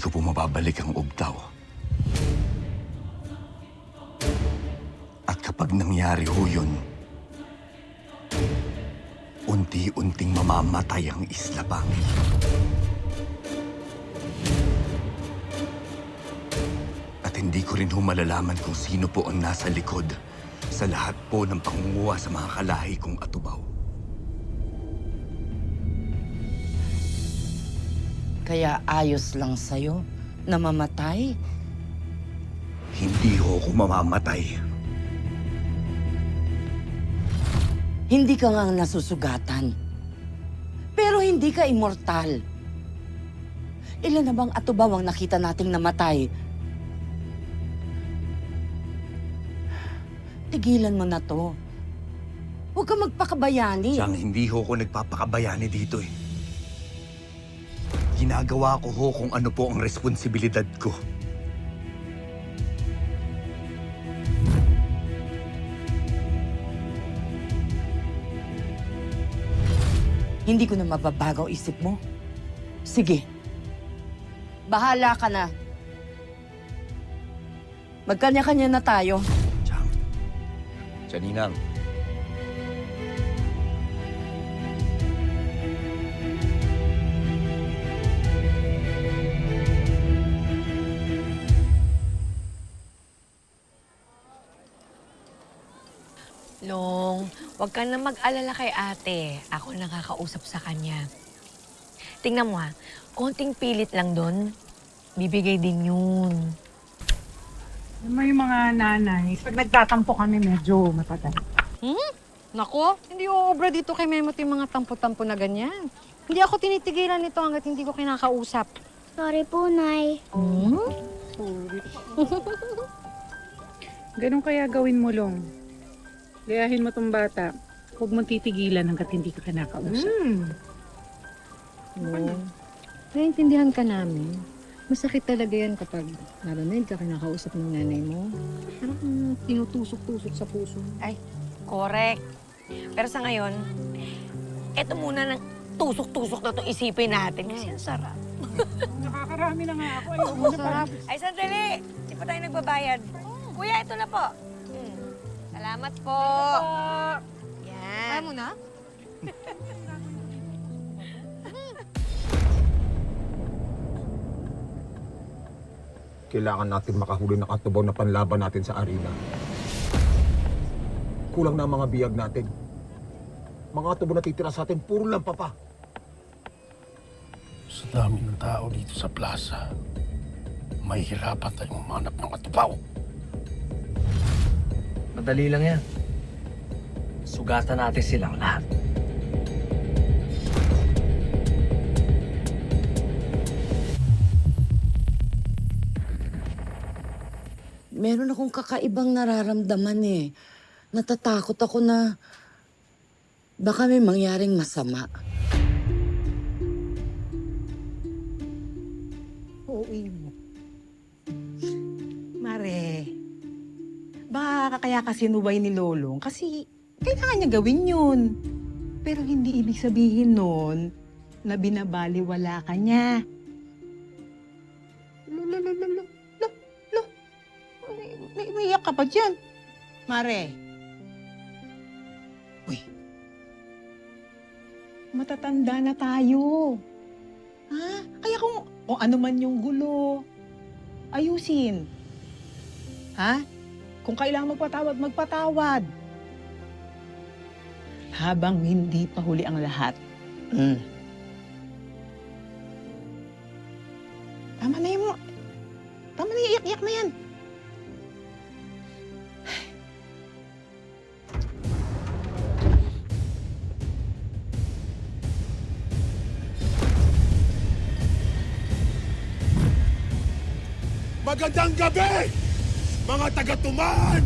Hindi ko po mababalik ang Ugtaw. At kapag nangyari ho yun, unti-unting mamamatay ang Isla Bangil. At hindi ko rin ho malalaman kung sino po ang nasa likod sa lahat po ng pangunguha sa mga kalahi kong atubaw. Kaya ayos lang sa'yo na mamatay? Hindi ho ako mamamatay. Hindi ka nga nasusugatan. Pero hindi ka immortal. Ilan na bang atubaw ang nakita nating namatay? Tigilan mo na to. Huwag ka magpakabayani. Siyang hindi ho ako nagpapakabayani dito eh. Ginagawa ko ho kung ano po ang responsibilidad ko. Hindi ko na mababago isip mo. Sige. Bahala ka na. Magkanya-kanya na tayo. Siyang. Ninang. Long, huwag ka na mag-alala kay ate. Ako nakakausap sa kanya. Tingnan mo konting pilit lang doon. Bibigay din yun. May mga nanay, pag nagtatampo kami medyo matagal. Nako, hindi uobra dito kay Memot yung mga tampo-tampo na ganyan. Hindi ako tinitigilan nito hanggat hindi ko kinakausap. Sorry po, Nay. Ganun kaya gawin mo, Long. Gayahin mo tong bata. Huwag mong titigilan hanggat hindi ka kinakausap. Naiintindihan ka namin. Masakit talaga yan kapag narinig ka kinakausap ng nanay mo. Parang tinutusok-tusok sa puso. Ay, correct. Pero sa ngayon, eto muna ng tusok-tusok na to isipin natin. Kasi ang sarap. Nakakarami na nga ako. Ayaw mo na Sarap. Ay, sandali! Di pa tayo nagbabayad. Kuya, ito na po. Salamat po. Yan. Kaya mo na? Kailangan natin makahuli ng katubaw na panlaban natin sa arena. Kulang na ang mga biyag natin. Mga katubaw na titira sa atin, puro lang papa. Sa dami ng tao dito sa plaza, mahihirapan tayong umanap ng katubaw. Madali lang yan. Sugatan natin silang lahat. Meron akong kakaibang nararamdaman eh. Natatakot ako na baka may mangyaring masama. Uuwi mo. Mare, baka kaya kasi sinuway ni Lolong kasi kailangan niya gawin yun. Pero hindi ibig sabihin nun na binabaliwala ka niya. Naiiyak ka pa dyan. Mare. Uy. Matatanda na tayo. Ha? Kaya kung ano man yung gulo, ayusin. Ha? Kung kailangan magpatawad, magpatawad. Habang hindi pa huli ang lahat. Tama na yung... Tama na yung iyak-iyak na yan. Magandang gabi, mga taga-tuman!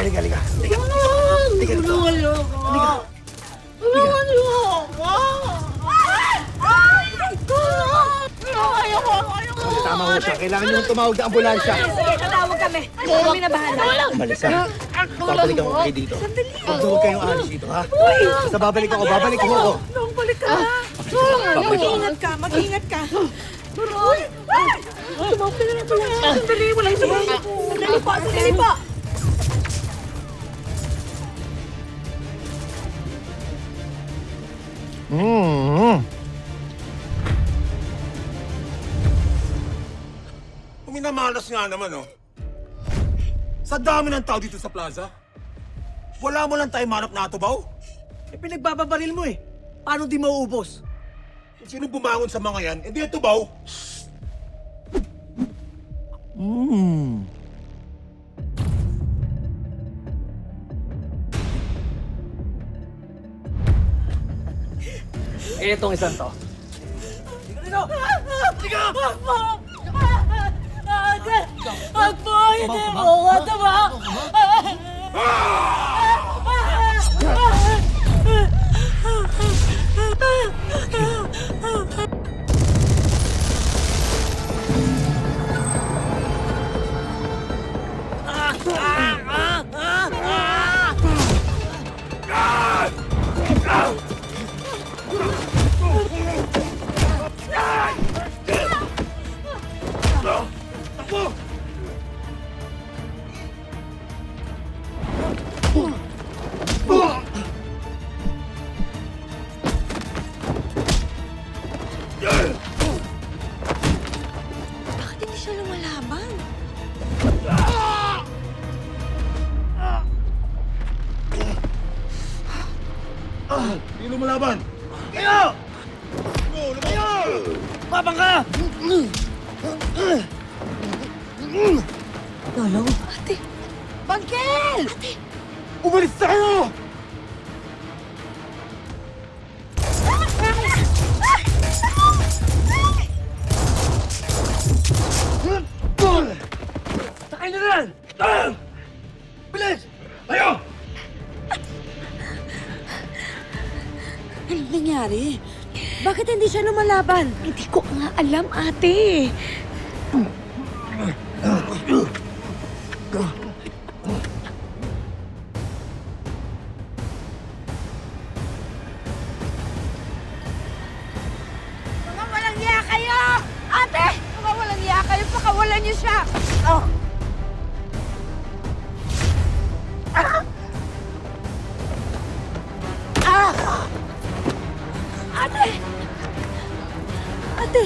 Liga. mo siya. Kailangan niyo tumawag ng ambulansya. Sige, tatawag kami. Kami na bahala. Umalis ha. Babalik ako kayo dito. Huwag kayong alis dito ha. Basta babalik ako. Babalik ako. Long, balik ka na. Mag-ingat ka, mag-ingat ka. Uy! Tumawag na lang. Sandali, walang tumawag. Sandali pa, sandali pa. Minamalas nga naman, oh. Sa dami ng tao dito sa plaza, wala mo lang tayo manap na atubaw. Eh, pinagbababaril mo eh. Paano di mauubos? Sino bumangon sa mga yan? Hindi atubaw. Eh, itong isang to. Bakit hindi siya lumalaban? Hindi lumalaban. Kayo! Kayo! Babang ka! Lolo? Ate! Bangkel! Umalis na kayo! Sakay na rin! Bilis! Tayo! Anong nangyari? Bakit hindi siya lumalaban? Hindi ko nga alam, ate. Mga walang iya kayo! Ate! Mga walang iya kayo, pakawalan niyo siya! Oh. Ate! Ate!